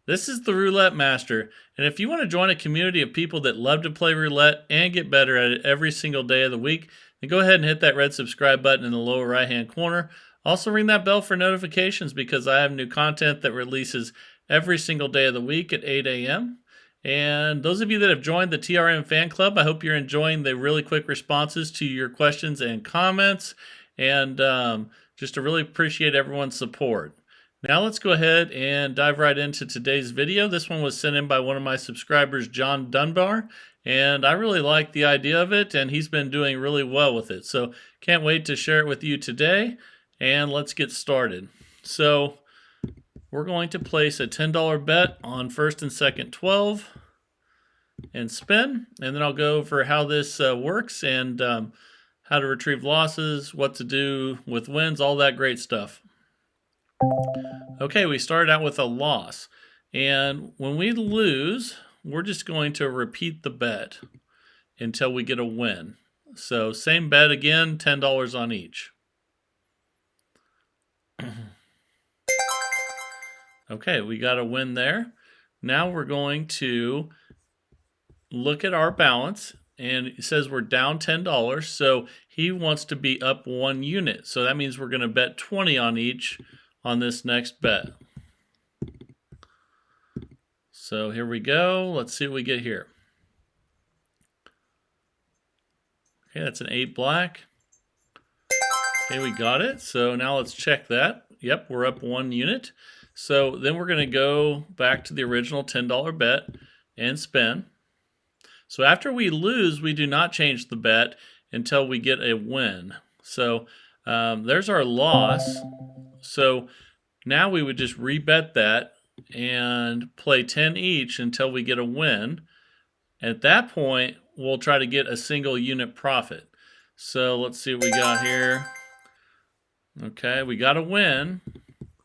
This is the Roulette Master, and if you want to join a community of people that love to play roulette and get better at it every single day of the week, then go ahead and hit that red subscribe button in the lower right hand corner. Also ring that bell for notifications because I have new content that releases every single day of the week at 8 a.m. And those of you that have joined the TRM fan club, I hope you're enjoying the really quick responses to your questions and comments, and just to really appreciate everyone's support. Now let's go ahead and dive right into today's video. This one was sent in by one of my subscribers, John Dunbar, and I really like the idea of it, and he's been doing really well with it. So can't wait to share it with you today, and let's get started. So we're going to place a $10 bet on first and second 12 and spin, and then I'll go over how this works and how to retrieve losses, what to do with wins, all that great stuff. Okay, we started out with a loss, and when we lose, we're just going to repeat the bet until we get a win. So same bet again, $10 on each. Okay, we got a win there. Now we're going to look at our balance, and it says we're down $10, so he wants to be up 1 unit. So that means we're going to bet 20 on each on this next bet. So here we go. Let's see what we get here. Okay, that's an 8 black. Okay, we got it. So now let's check that. Yep, we're up 1 unit. So then we're going to go back to the original $10 bet and spin. So after we lose, we do not change the bet until we get a win. So there's our loss. So now we would just rebet that and play 10 each until we get a win. At that point, we'll try to get a single unit profit. So let's see what we got here. Okay, we got a win.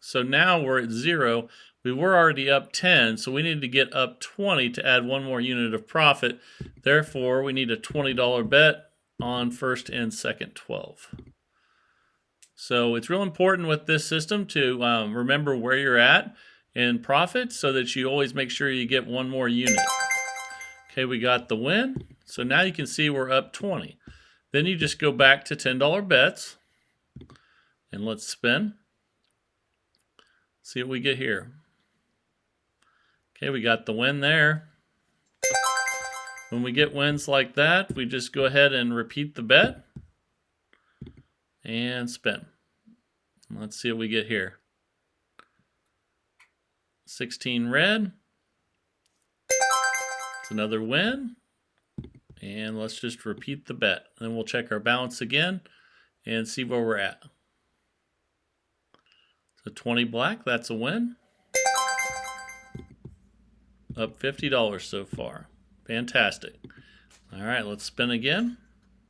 So now we're at 0. We were already up 10, so we need to get up 20 to add 1 more unit of profit. Therefore, we need a $20 bet on first and second 12. So it's real important with this system to remember where you're at in profit so that you always make sure you get 1 more unit. Okay, we got the win. So now you can see we're up 20. Then you just go back to $10 bets. And let's spin. See what we get here. Okay, we got the win there. When we get wins like that, we just go ahead and repeat the bet and spin. Let's see what we get here. 16 red. It's another win. And let's just repeat the bet. Then we'll check our balance again and see where we're at. So 20 black, that's a win. Up $50 so far. Fantastic. All right, let's spin again.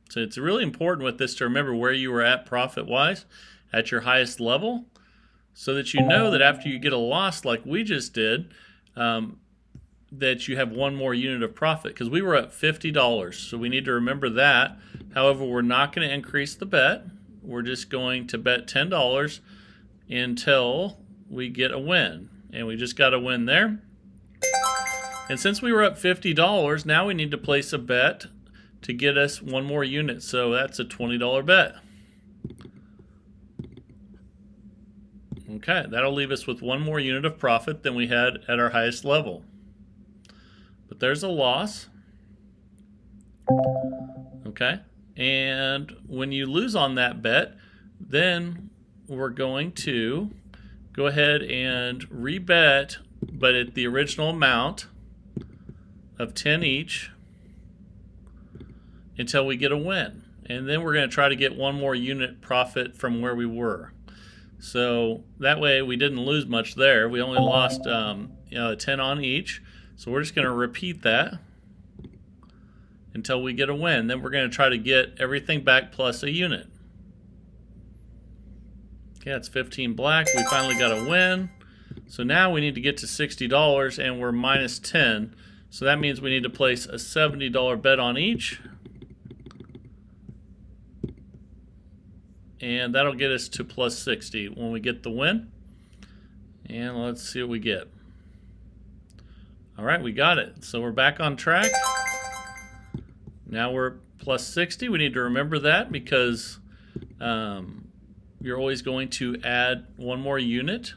So it's really important with this to remember where you were at profit-wise at your highest level so that you know that after you get a loss like we just did, that you have 1 more unit of profit because we were at $50. So we need to remember that. However, we're not going to increase the bet. We're just going to bet $10 until we get a win. And we just got a win there. And since we were up $50, now we need to place a bet to get us 1 more unit. So that's a $20 bet. Okay, that'll leave us with 1 more unit of profit than we had at our highest level. But there's a loss. Okay, and when you lose on that bet, then we're going to go ahead and rebet, but at the original amount of 10 each until we get a win. And then we're going to try to get 1 more unit profit from where we were. So that way we didn't lose much there. We only lost 10 on each. So we're just going to repeat that until we get a win. Then we're going to try to get everything back plus a unit. Okay, that's 15 black. We finally got a win. So now we need to get to $60 and we're minus 10. So that means we need to place a $70 bet on each. And that'll get us to plus 60 when we get the win. And let's see what we get. All right, we got it. So we're back on track. Now we're plus 60. We need to remember that because you're always going to add one more unit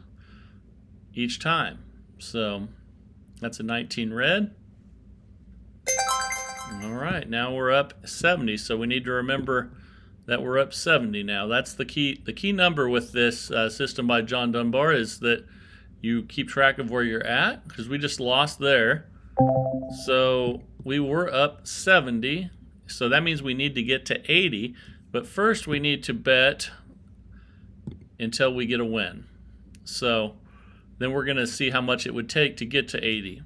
each time. So that's a 19 red. All right, now we're up 70. So we need to remember that we're up 70 now. That's the key. The key number with this system by John Dunbar is that you keep track of where you're at, because we just lost there. So we were up 70. So that means we need to get to 80. But first we need to bet until we get a win. So then we're going to see how much it would take to get to 80.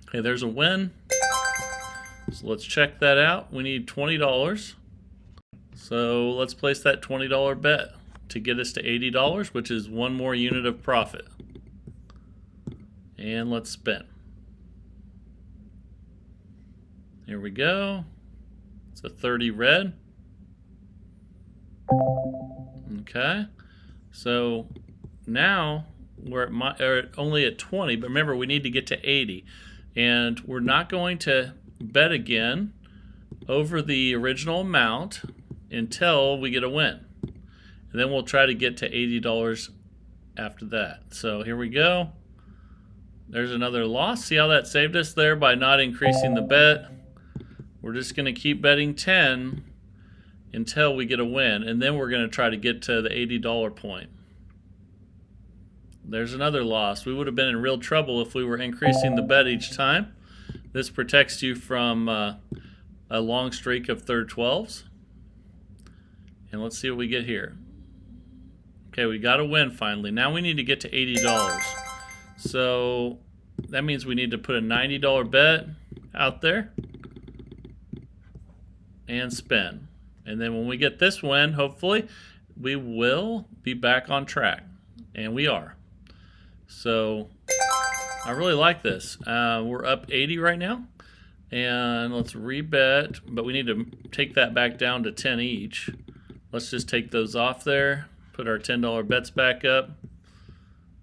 Okay, there's a win. So let's check that out. We need $20. So let's place that $20 bet to get us to $80, which is one more unit of profit. And let's spin. Here we go. It's a 30 red. Okay. So now we're only at 20, but remember we need to get to 80. And we're not going to bet again over the original amount until we get a win. And then we'll try to get to $80 after that. So here we go. There's another loss. See how that saved us there by not increasing the bet? We're just going to keep betting 10 until we get a win, and then we're going to try to get to the $80 point. There's another loss. We would have been in real trouble if we were increasing the bet each time. This protects you from a long streak of third 12s. And let's see what we get here. Okay, we got a win finally. Now we need to get to $80. So that means we need to put a $90 bet out there and spin. And then when we get this win, hopefully, we will be back on track. And we are. So I really like this. We're up 80 right now. And let's rebet, but we need to take that back down to 10 each. Let's just take those off there, put our $10 bets back up.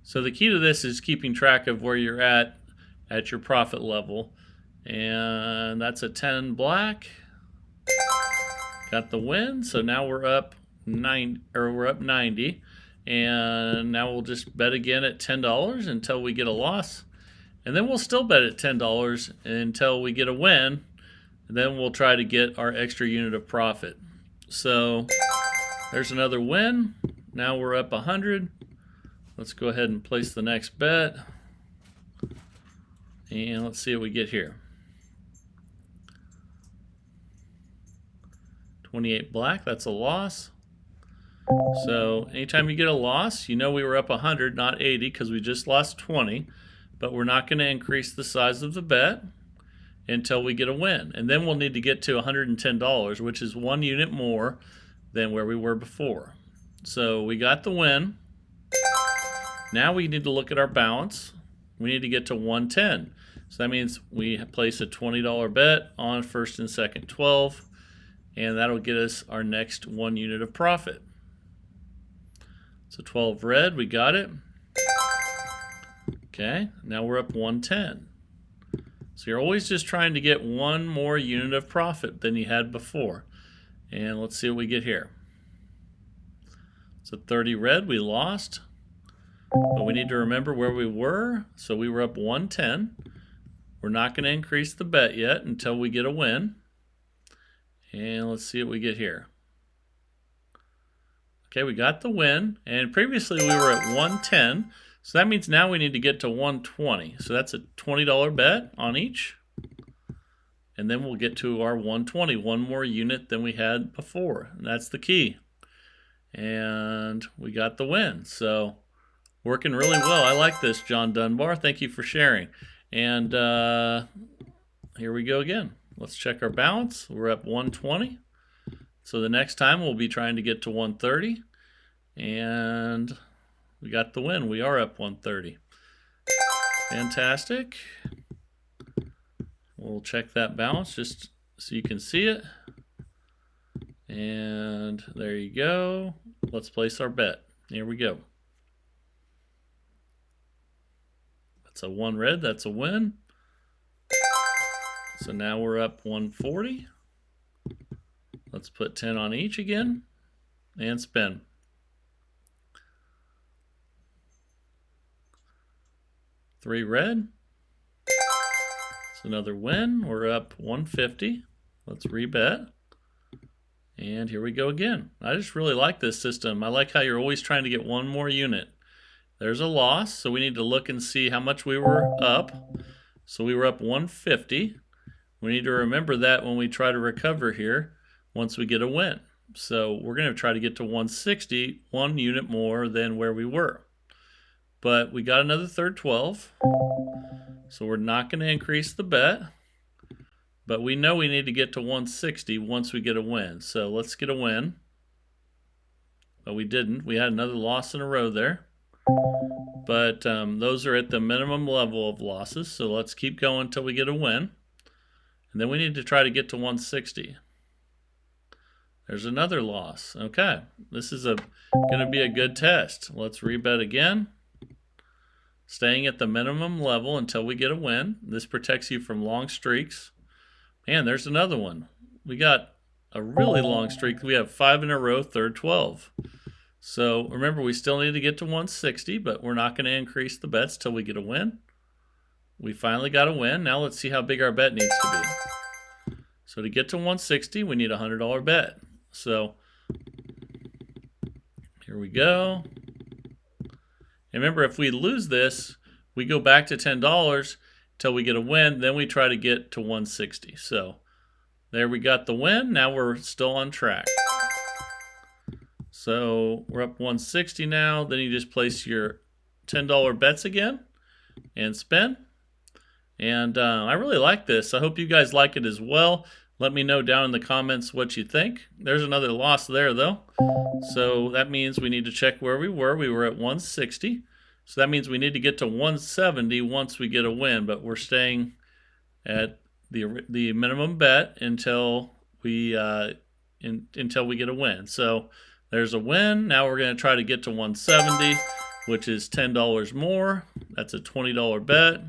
So the key to this is keeping track of where you're at your profit level. And that's a 10 black. Got the win. So now we're up 90. And now we'll just bet again at $10 until we get a loss. And then we'll still bet at $10 until we get a win. And then we'll try to get our extra unit of profit. So there's another win. Now we're up 100. Let's go ahead and place the next bet. And let's see what we get here. 28 black, that's a loss. So anytime you get a loss, you know we were up 100, not 80, because we just lost 20. But we're not going to increase the size of the bet until we get a win. And then we'll need to get to $110, which is one unit more than where we were before. So we got the win. Now we need to look at our balance. We need to get to 110. So that means we place a $20 bet on first and second 12, and that'll get us our next one unit of profit. So 12 red, we got it. Okay, now we're up 110. So you're always just trying to get one more unit of profit than you had before. And let's see what we get here. So 30 red, we lost. But we need to remember where we were. So we were up 110. We're not going to increase the bet yet until we get a win. And let's see what we get here. Okay, we got the win. And previously we were at 110. So that means now we need to get to 120. So that's a $20 bet on each. And then we'll get to our 120, one more unit than we had before. And that's the key. And we got the win. So working really well. I like this, John Dunbar. Thank you for sharing. And here we go again. Let's check our balance. We're up 120. So the next time we'll be trying to get to 130. And we got the win. We are up 130. Fantastic. We'll check that balance just so you can see it. And there you go. Let's place our bet. Here we go. That's a 1 red. That's a win. So now we're up 140. Let's put 10 on each again and spin. Three red. It's another win. We're up 150. Let's rebet. And here we go again. I just really like this system. I like how you're always trying to get one more unit. There's a loss, so we need to look and see how much we were up. So we were up 150. We need to remember that when we try to recover here once we get a win. So we're going to try to get to 160, 1 unit more than where we were. But we got another third 12. So we're not going to increase the bet. But we know we need to get to 160 once we get a win. So let's get a win. But we didn't. We had another loss in a row there. But those are at the minimum level of losses. So let's keep going until we get a win. And then we need to try to get to 160. There's another loss. Okay, this is going to be a good test. Let's rebet again. Staying at the minimum level until we get a win. This protects you from long streaks. Man, there's another one. We got a really long streak. We have 5 in a row, third 12. So remember, we still need to get to 160, but we're not going to increase the bets till we get a win. We finally got a win. Now let's see how big our bet needs to be. So to get to 160, we need a $100 bet. So here we go. And remember, if we lose this, we go back to $10 till we get a win. Then we try to get to 160. So there we got the win. Now we're still on track. So we're up 160 now. Then you just place your $10 bets again and spin. And I really like this. I hope you guys like it as well. Let me know down in the comments what you think. There's another loss there, though. So that means we need to check where we were. We were at 160. So that means we need to get to 170 once we get a win. But we're staying at the minimum bet until we get a win. So there's a win. Now we're going to try to get to 170, which is $10 more. That's a $20 bet.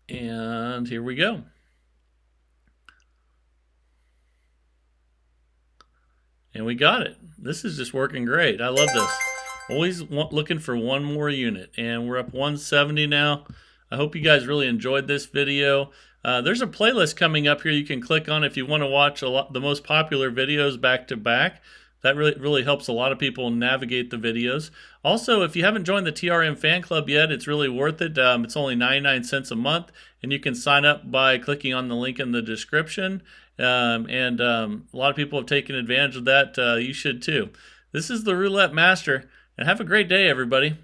And here we go. And we got it. This is just working great. I love this. Always looking for one more unit. And we're up 170 now. I hope you guys really enjoyed this video. There's a playlist coming up here you can click on if you want to watch the most popular videos back to back. That really helps a lot of people navigate the videos. Also, if you haven't joined the TRM fan club yet, it's really worth it. It's only 99 cents a month, and you can sign up by clicking on the link in the description. A lot of people have taken advantage of that. You should too. This is the Roulette Master, and have a great day, everybody.